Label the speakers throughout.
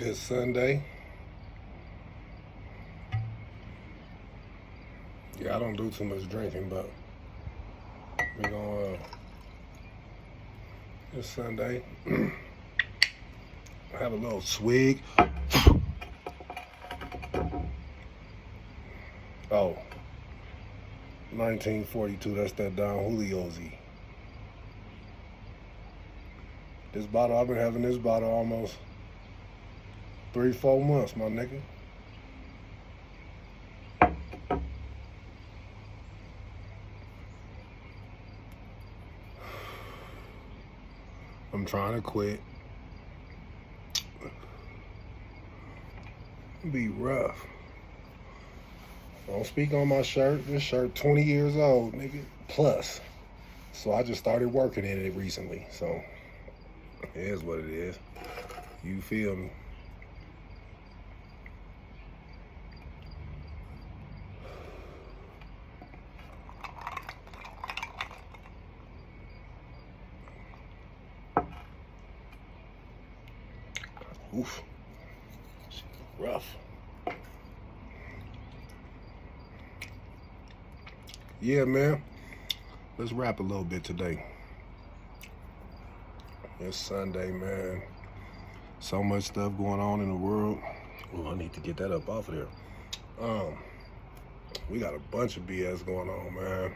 Speaker 1: Good Sunday. Yeah, I don't do too much drinking, but we're gonna this Sunday have a little swig. Oh, 1942. That's that Don Julio Z. This bottle, I've been having this bottle almost 3-4 months, my nigga. I'm trying to quit. Be rough. Don't speak on my shirt. This shirt 20 years old, nigga. Plus. So I just started working in it recently. So it is what it is. You feel me? Oof. Rough. Yeah, man. Let's rap a little bit today. It's Sunday, man. So much stuff going on in the world. Oh, I need to get that up off of there. We got a bunch of BS going on, man.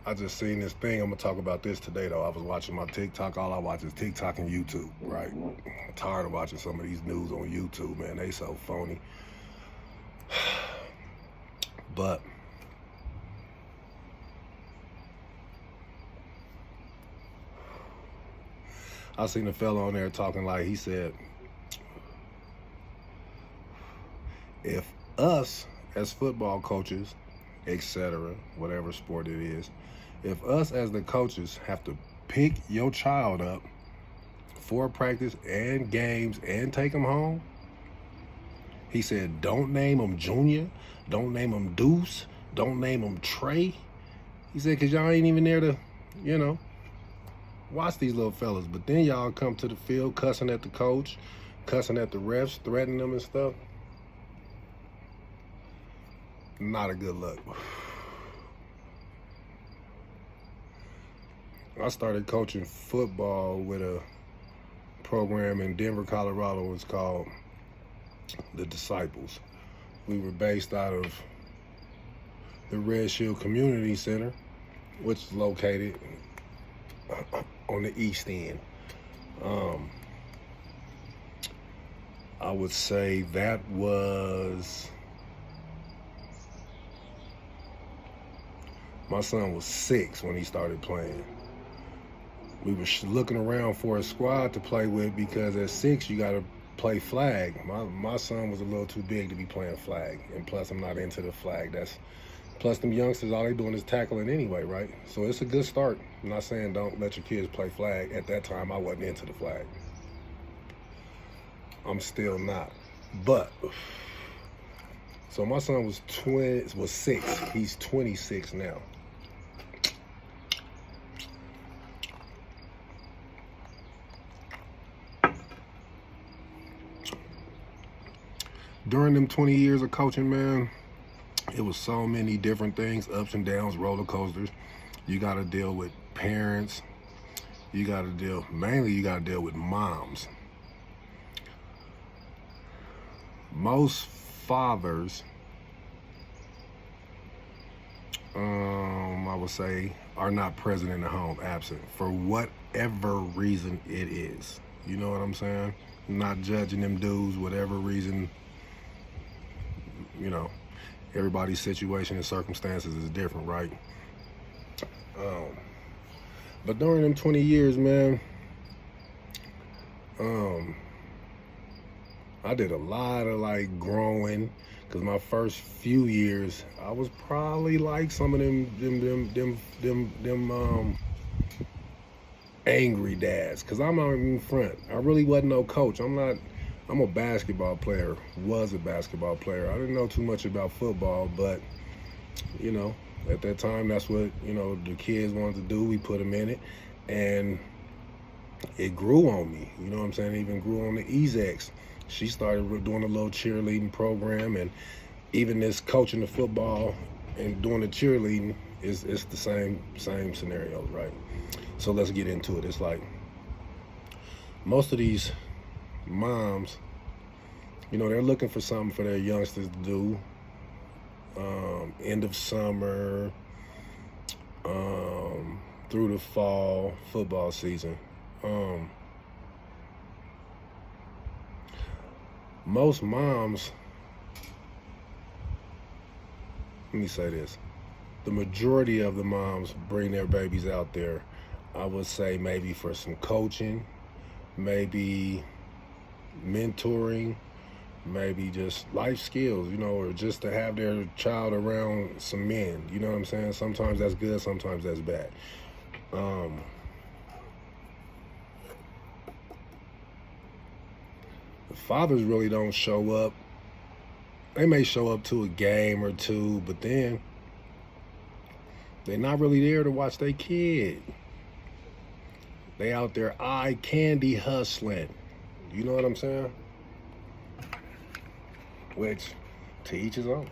Speaker 1: I just seen this thing. I'm gonna talk about this today, though. I was watching my TikTok. All I watch is TikTok and YouTube, right? I'm tired of watching some of these news on YouTube, man. They so phony. But I seen a fella on there talking like, he said, if us as football coaches, etc., whatever sport it is, if us as the coaches have to pick your child up for practice and games and take them home, he said, don't name him Junior, don't name him Deuce, don't name him Trey. He said, because y'all ain't even there to, watch these little fellas. But then y'all come to the field cussing at the coach, cussing at the refs, threatening them and stuff. Not a good look. I started coaching football with a program in Denver, Colorado. It's called The Disciples. We were based out of the Red Shield Community Center, which is located on the east end. I would say that was, my son was 6 when he started playing. We were looking around for a squad to play with because at 6 you got to play flag. My son was a little too big to be playing flag, and plus I'm not into the flag. Plus them youngsters, all they doing is tackling anyway, right? So it's a good start. I'm not saying don't let your kids play flag. At that time, I wasn't into the flag. I'm still not. But, so my son was 6. He's 26 now. During them 20 years of coaching, man, it was so many different things, ups and downs, roller coasters. You got to deal with parents. You got to deal with moms. Most fathers, I would say, are not present in the home, absent, for whatever reason it is. You know what I'm saying? I'm not judging them dudes, whatever reason, everybody's situation and circumstances is different, right? But during them 20 years, man, I did a lot of growing, because my first few years, I was probably like some of them angry dads, because I'm not even front. I really wasn't no coach. I'm a basketball player, was a basketball player. I didn't know too much about football, but, at that time, that's what, the kids wanted to do. We put them in it. And it grew on me. You know what I'm saying? It even grew on the Ezex. She started doing a little cheerleading program, and even this coaching the football and doing the cheerleading is it's the same scenario, right? So let's get into it. It's like most of these moms, you know, they're looking for something for their youngsters to do. End of summer, through the fall football season. Most moms, let me say this, the majority of the moms bring their babies out there, I would say maybe for some coaching, maybe mentoring, maybe just life skills, you know, or just to have their child around some men, you know what I'm saying? Sometimes that's good, sometimes that's bad. The fathers really don't show up. They may show up to a game or two, but then they're not really there to watch their kid. They out there eye candy hustling. You know what I'm saying? Which, to each his own.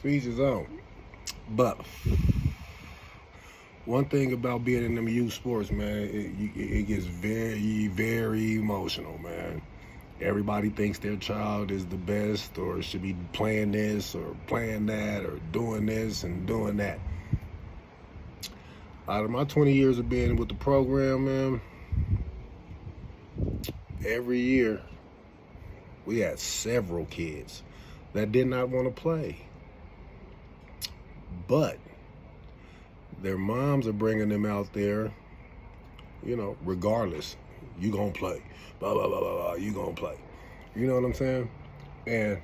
Speaker 1: To each his own. But one thing about being in them youth sports, man, it gets very, very emotional, man. Everybody thinks their child is the best or should be playing this or playing that or doing this and doing that. Out of my 20 years of being with the program, man, every year we had several kids that did not want to play. But their moms are bringing them out there, you know, regardless. You gonna play. Blah, blah, blah, blah, blah. You gonna play. You know what I'm saying? And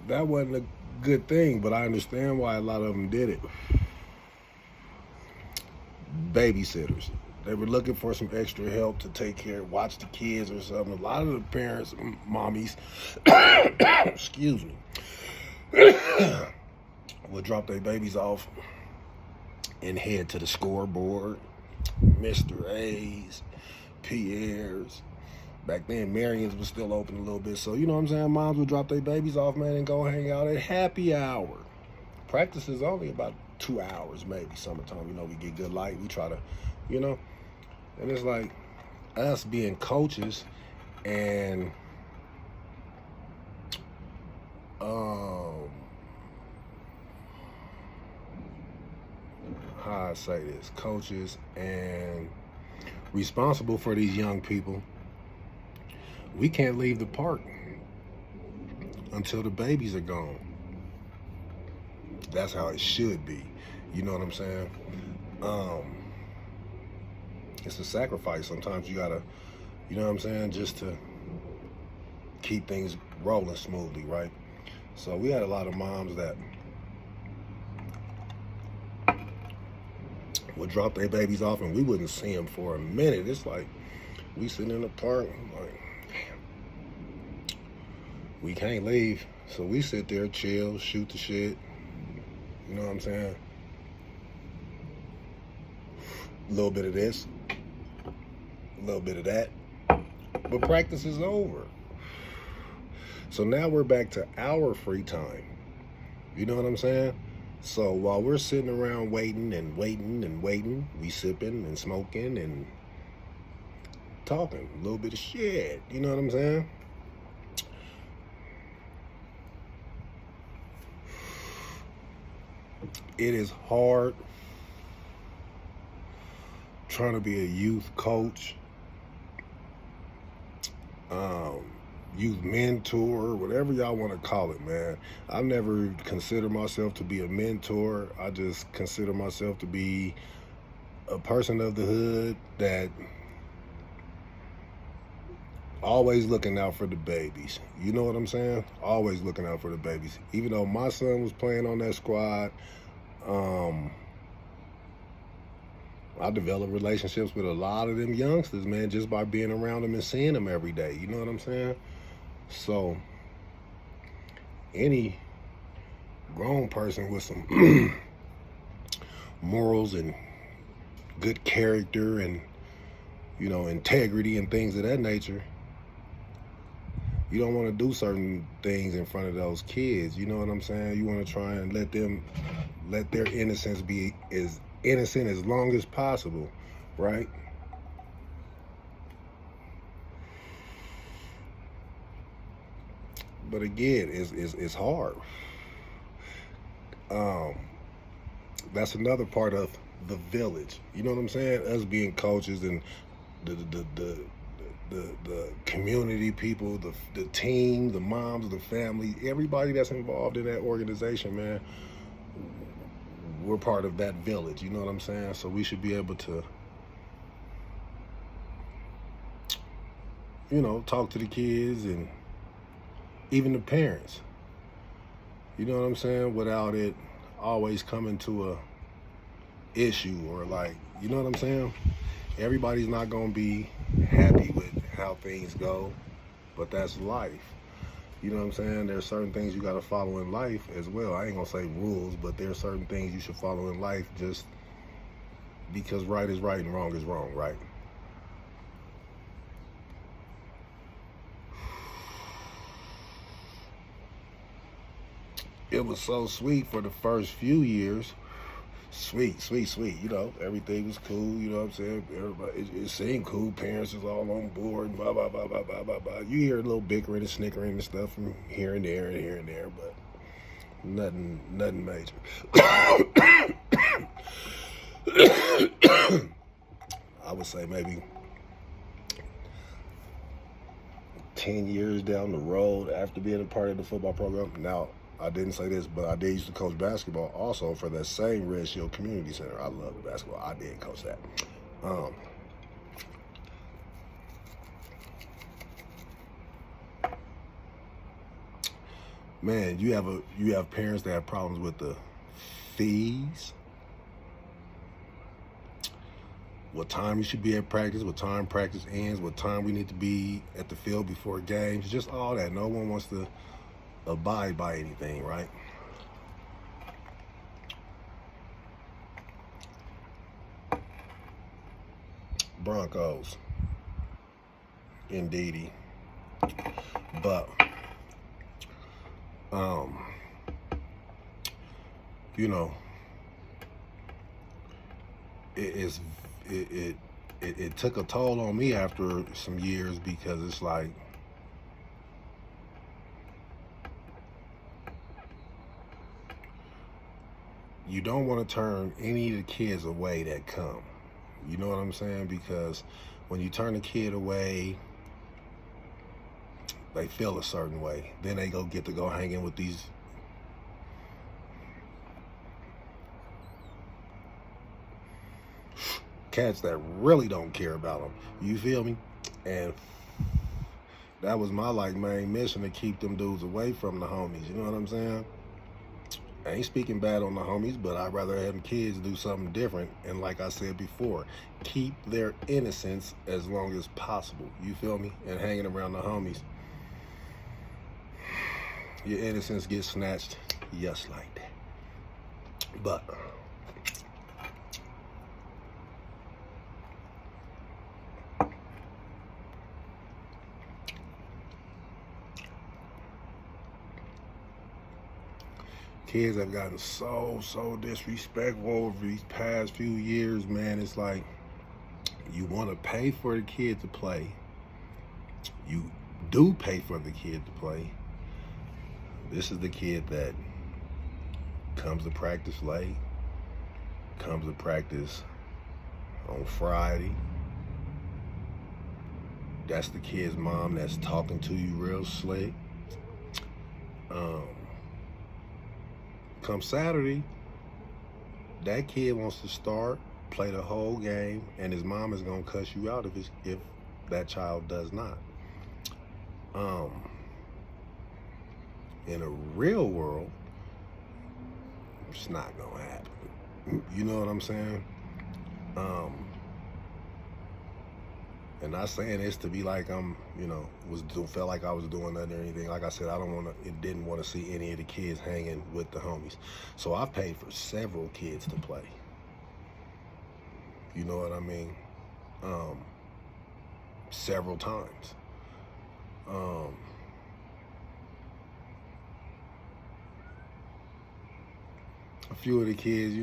Speaker 1: that wasn't a good thing, but I understand why a lot of them did it. Babysitters. They were looking for some extra help to take care, watch the kids or something. A lot of the parents, mommies, excuse me, would drop their babies off and head to the scoreboard, Mr. A's, Pierre's. Back then, Marion's was still open a little bit. So, you know what I'm saying? Moms would drop their babies off, man, and go hang out at happy hour. Practice is only about 2 hours, maybe, summertime. You know, we get good light. We try to, you know. And it's like us being coaches and how I say this, coaches and responsible for these young people, we can't leave the park until the babies are gone. That's how it should be. You know what I'm saying? It's a sacrifice. Sometimes you gotta, you know what I'm saying, just to keep things rolling smoothly, right? So we had a lot of moms that would drop their babies off and we wouldn't see them for a minute. It's like we sitting in the park, like, damn, we can't leave. So we sit there, chill, shoot the shit. You know what I'm saying? A little bit of this, a little bit of that. But practice is over. So now we're back to our free time. You know what I'm saying? So while we're sitting around waiting and waiting and waiting, we sipping and smoking and talking a little bit of shit. You know what I'm saying? It is hard trying to be a youth coach, youth mentor, whatever y'all want to call it, man. I've never considered myself to be a mentor. I just consider myself to be a person of the hood that always looking out for the babies. You know what I'm saying? Always looking out for the babies. Even though my son was playing on that squad, I developed relationships with a lot of them youngsters, man, just by being around them and seeing them every day. You know what I'm saying? So any grown person with some morals and good character and, you know, integrity and things of that nature, you don't want to do certain things in front of those kids. You know what I'm saying? You want to try and let their innocence be as innocent as long as possible, right? But again, it's hard. That's another part of the village. You know what I'm saying? Us being coaches and the community people, the team, the moms, the family, everybody that's involved in that organization, man, we're part of that village. You know what I'm saying? So we should be able to, you know, talk to the kids and even the parents. You know what I'm saying? Without it always coming to a issue or like, you know what I'm saying? Everybody's not gonna be happy with how things go, but that's life. You know what I'm saying? There's certain things you gotta follow in life as well. I ain't gonna say rules, but there's certain things you should follow in life just because right is right and wrong is wrong, right? It was so sweet for the first few years. Sweet, sweet, sweet. You know, everything was cool. You know what I'm saying? Everybody, it seemed cool. Parents was all on board. Blah blah blah blah blah blah blah. You hear a little bickering and snickering and stuff from here and there and here and there, but nothing major. I would say maybe 10 years down the road after being a part of the football program. Now, I didn't say this, but I did used to coach basketball also for that same Red Shield Community Center. I love the basketball. I did coach that. Man, you have parents that have problems with the fees, what time you should be at practice, what time practice ends, what time we need to be at the field before games, just all that. No one wants to abide by anything, right? Broncos, indeedy. But you know, it took a toll on me after some years because it's like, you don't want to turn any of the kids away that come. You know what I'm saying? Because when you turn a kid away, they feel a certain way. Then they get to go hanging with these cats that really don't care about them. You feel me? And that was my main mission, to keep them dudes away from the homies. You know what I'm saying? I ain't speaking bad on the homies, but I'd rather have them kids do something different. And like I said before, keep their innocence as long as possible. You feel me? And hanging around the homies, your innocence gets snatched just like that. But kids have gotten so disrespectful over these past few years, man. It's like, you want to pay for the kid to play. You do pay for the kid to play. This is the kid that comes to practice late, comes to practice on Friday. That's the kid's mom that's talking to you real slick. Come Saturday, that kid wants to start, play the whole game, and his mom is gonna cuss you out if that child does not. In a real world, it's not gonna happen. You know what I'm saying? And not saying this to be like felt like I was doing nothing or anything. Like I said, didn't want to see any of the kids hanging with the homies. So I've paid for several kids to play. You know what I mean? Several times. A few of the kids,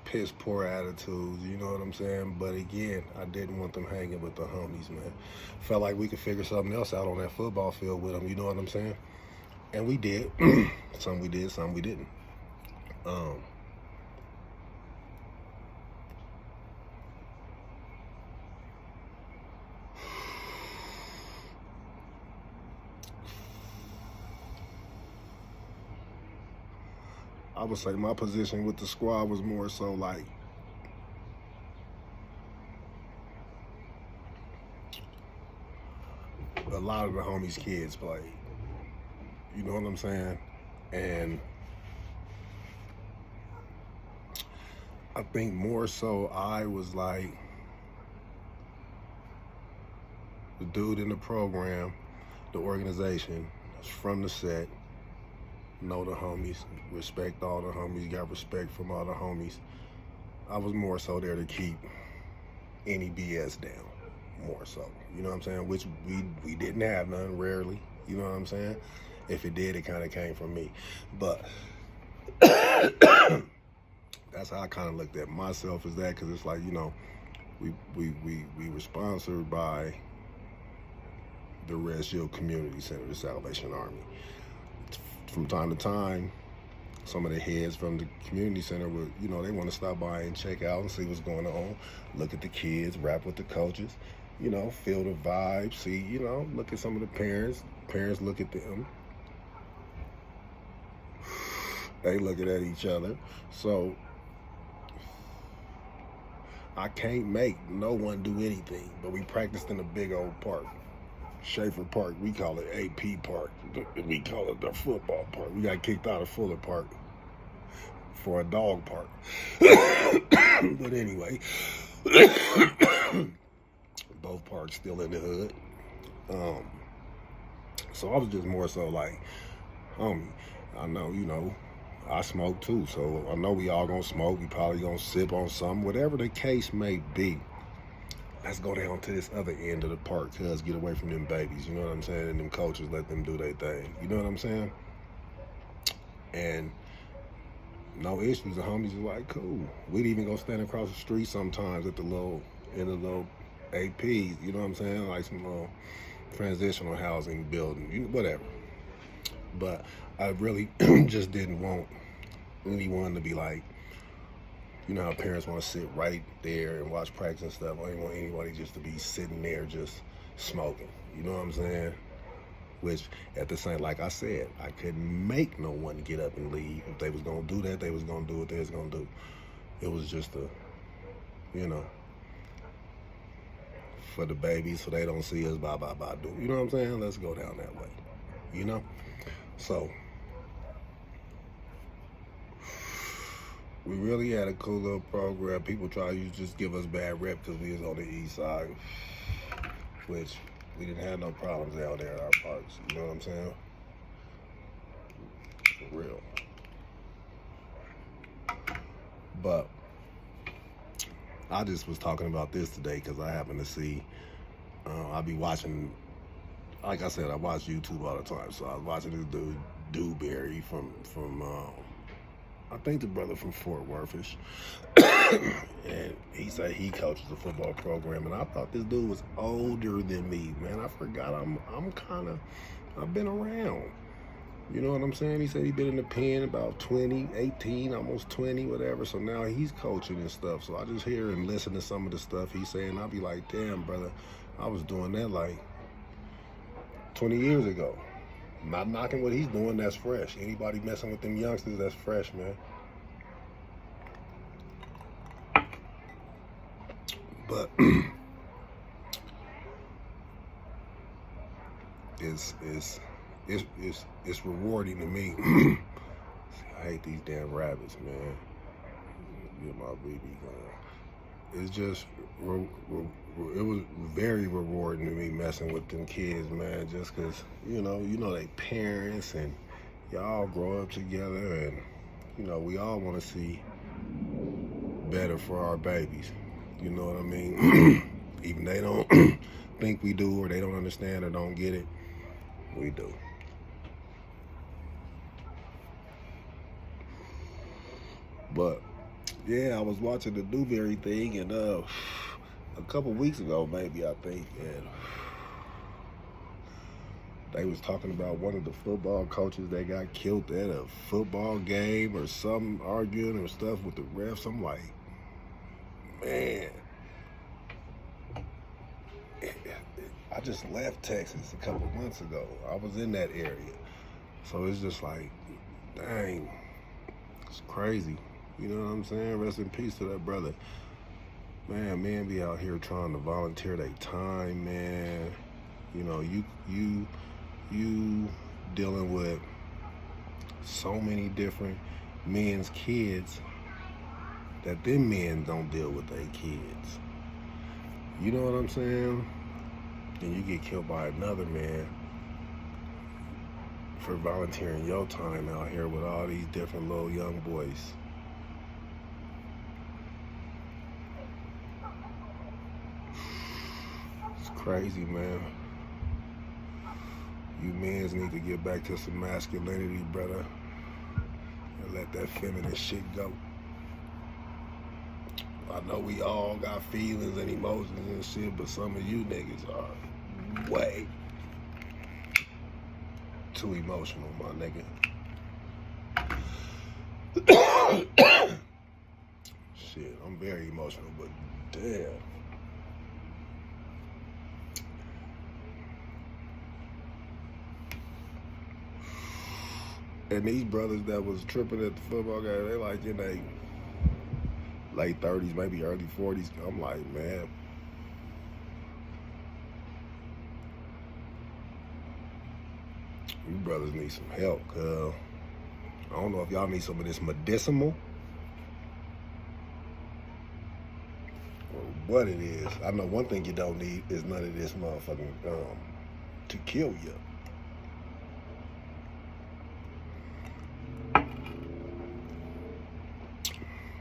Speaker 1: piss poor attitudes, you know what I'm saying? But again, I didn't want them hanging with the homies, man. Felt like we could figure something else out on that football field with them, you know what I'm saying? And we did. Some we did, some we didn't. I would say my position with the squad was more so like a lot of the homies' kids played. You know what I'm saying? And I think more so I was like the dude in the program, the organization, from the set, know the homies, respect all the homies, got respect from all the homies. I was more so there to keep any BS down, more so. You know what I'm saying? Which we didn't have none, rarely. You know what I'm saying? If it did, it kind of came from me. But that's how I kind of looked at myself as that, because it's like, we were sponsored by the Red Shield Community Center, the Salvation Army. From time to time, some of the heads from the community center would, they want to stop by and check out and see what's going on, look at the kids, rap with the coaches, feel the vibe, see, look at some of the parents look at them. They looking at each other. So I can't make no one do anything, but we practiced in a big old park. Schaefer Park, we call it AP Park. We call it the football park. We got kicked out of Fuller Park for a dog park. But anyway, both parks still in the hood. So I was just more so like, homie, I know, I smoke too, so I know we all gonna smoke. We probably gonna sip on something, whatever the case may be. Let's go down to this other end of the park, cuz get away from them babies, you know what I'm saying? And them coaches, let them do their thing, you know what I'm saying? And no issues, the homies are like, cool. We'd even go stand across the street sometimes at the little APs, you know what I'm saying? Like some little transitional housing building, whatever. But I really just didn't want anyone to be like, you know how parents want to sit right there and watch practice and stuff. I didn't want anybody just to be sitting there just smoking. You know what I'm saying? Which, at the same, like I said, I couldn't make no one get up and leave. If they was going to do that, they was going to do what they was going to do. It was just for the babies, so they don't see us, blah, blah, blah, do. You know what I'm saying? Let's go down that way, So, we really had a cool little program. People try to just give us bad rep because we was on the east side, which we didn't have no problems out there in our parks. You know what I'm saying? For real. But I just was talking about this today because I happen to see, I be watching, like I said, I watch YouTube all the time. So I was watching this dude, Dewberry from I think the brother from Fort Worthish, and he said he coaches a football program, and I thought this dude was older than me, man. I forgot I've been around. You know what I'm saying? He said he been in the pen about 20, 18, almost 20, whatever. So now he's coaching and stuff. So I just hear and listen to some of the stuff he's saying. I'll be like, damn, brother, I was doing that like 20 years ago. Not knocking what he's doing, that's fresh. Anybody messing with them youngsters, that's fresh, man. But it's rewarding to me. I hate these damn rabbits, man. Get my BB going. It's just, it was very rewarding to me messing with them kids, man. Just cause you know they parents and y'all grow up together, and we all want to see better for our babies. You know what I mean? Even they don't think we do, or they don't understand or don't get it, we do. But yeah, I was watching the Newberry thing, and a couple weeks ago, maybe, I think, and they was talking about one of the football coaches that got killed at a football game or something, arguing or stuff with the refs. I'm like, man, I just left Texas a couple months ago. I was in that area. So it's just like, dang, it's crazy. You know what I'm saying? Rest in peace to that brother. Man, men be out here trying to volunteer their time, man. You know, you dealing with so many different men's kids that them men don't deal with their kids. You know what I'm saying? And you get killed by another man for volunteering your time out here with all these different little young boys. It's crazy, man. You men's need to get back to some masculinity, brother, and let that feminine shit go. I know we all got feelings and emotions and shit, but some of you niggas are way too emotional, my nigga. Shit, I'm very emotional, but damn. And these brothers that was tripping at the football game, they like in their late 30s, maybe early 40s. I'm like, man, you brothers need some help. I don't know if y'all need some of this medicinal or what it is. I know one thing you don't need is none of this motherfucking to kill you.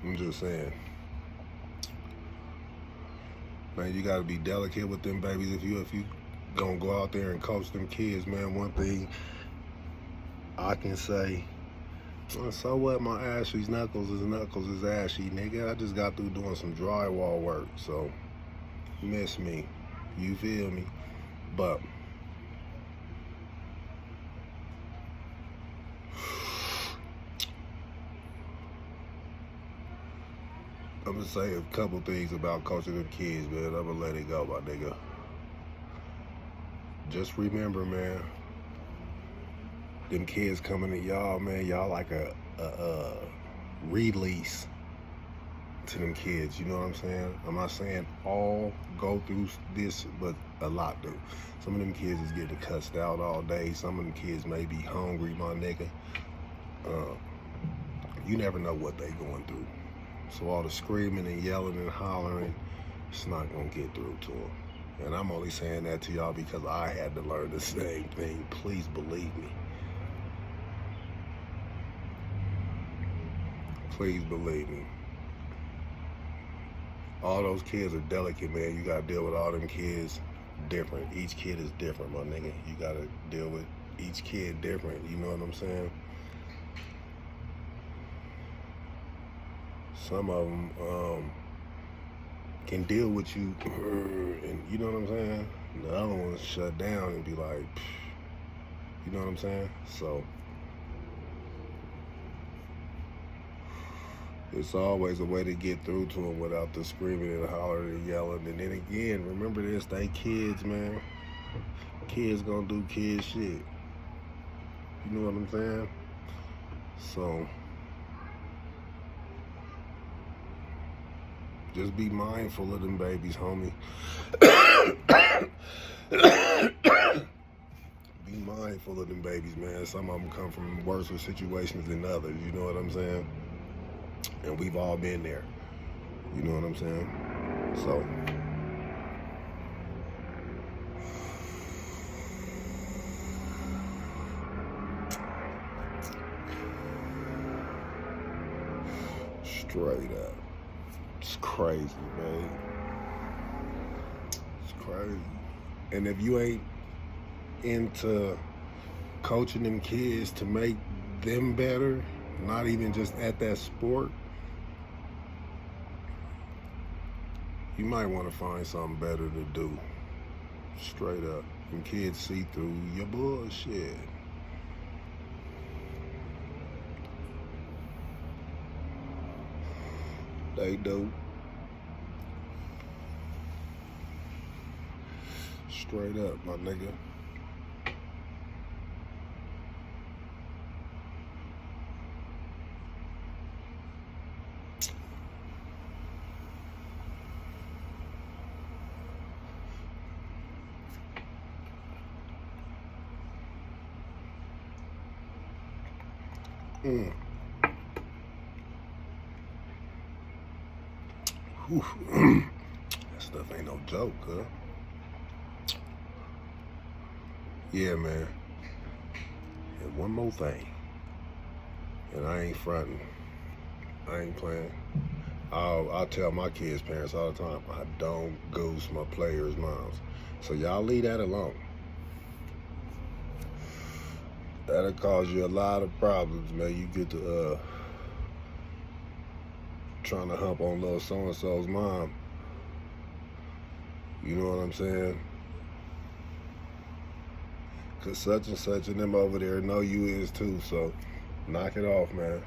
Speaker 1: I'm just saying, man, you gotta be delicate with them babies. If you gonna go out there and coach them kids, man, one thing I can say, so what, my Ashley's knuckles is ashy, nigga. I just got through doing some drywall work, so miss me, you feel me? But I'm gonna say a couple things about coaching them kids, man. I'm gonna let it go, my nigga. Just remember, man, them kids coming to y'all, man, y'all like a release to them kids, you know what I'm saying? I'm not saying all go through this, but a lot do. Some of them kids is getting cussed out all day. Some of them kids may be hungry, my nigga. You never know what they going through. So all the screaming and yelling and hollering, it's not gonna get through to them. And I'm only saying that to y'all because I had to learn the same thing. Please believe me. Please believe me. All those kids are delicate, man. You gotta deal with all them kids different. Each kid is different, my nigga. You gotta deal with each kid different, you know what I'm saying? Some of them can deal with you, and you know what I'm saying? The other ones shut down and be like, you know what I'm saying? So it's always a way to get through to them without the screaming and hollering and yelling. And then again, remember this, they kids, man. Kids gonna do kid shit. You know what I'm saying? So just be mindful of them babies, homie. Be mindful of them babies, man. Some of them come from worse situations than others, you know what I'm saying? And we've all been there. You know what I'm saying? So, straight up. It's crazy, man. It's crazy. And if you ain't into coaching them kids to make them better, not even just at that sport, you might want to find something better to do. Straight up. Them kids see through your bullshit. They do. Straight up, my nigga. That stuff ain't no joke, huh? Yeah, man. And one more thing. And I ain't fronting. I ain't playing. I tell my kids' parents all the time, I don't goose my players' moms. So y'all leave that alone. That'll cause you a lot of problems, man. You get to trying to hump on little so-and-so's mom. You know what I'm saying? Cause such and such and them over there know you is too, so knock it off, man.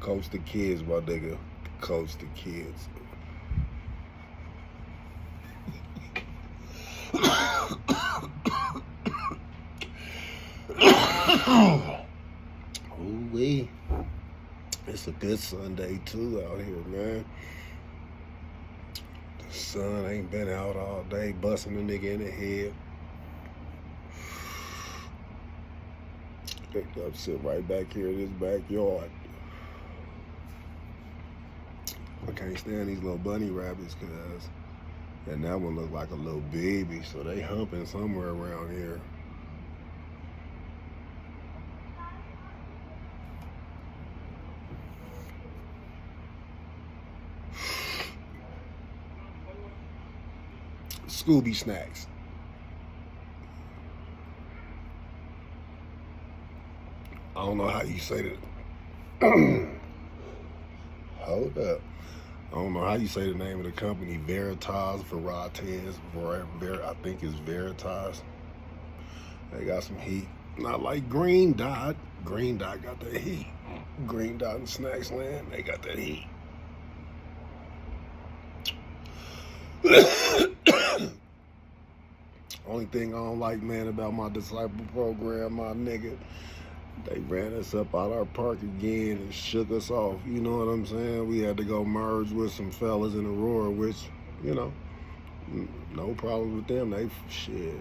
Speaker 1: Coach the kids, my nigga. Coach the kids. Ooh-wee. It's a good Sunday too out here, man. The sun ain't been out all day, busting the nigga in the head. Picked up, sit right back here in this backyard. I can't stand these little bunny rabbits, cause, and that one looked like a little baby, so they humping somewhere around here. Scooby snacks. I don't know how you say that. Hold up. I don't know how you say the name of the company. Veritas, I think it's Veritas. They got some heat. Not like Green Dot. Green Dot got that heat. Green Dot and Snacks Land, they got that heat. Only thing I don't like, man, about my disciple program, my nigga, they ran us up out our park again and shook us off. You know what I'm saying? We had to go merge with some fellas in Aurora, which, you know, no problem with them. They, shit,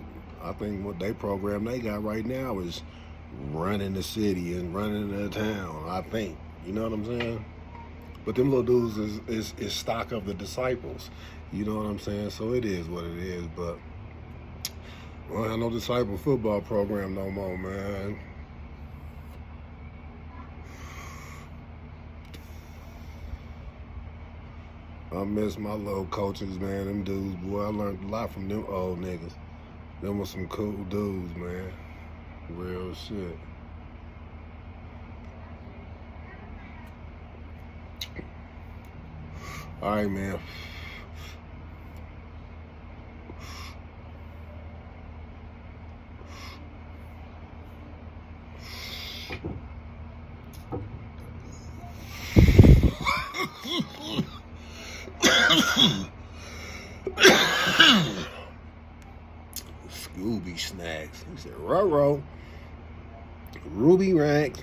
Speaker 1: I think what they program they got right now is running the city and running the town, I think. You know what I'm saying? But them little dudes is stock of the disciples. You know what I'm saying? So it is what it is, but I don't have no disciple football program no more, man. I miss my little coaches, man. Them dudes, boy, I learned a lot from them old niggas. Them was some cool dudes, man. Real shit. All right, man. Scooby snacks. He said, Ruh-roh. Ruby Rank.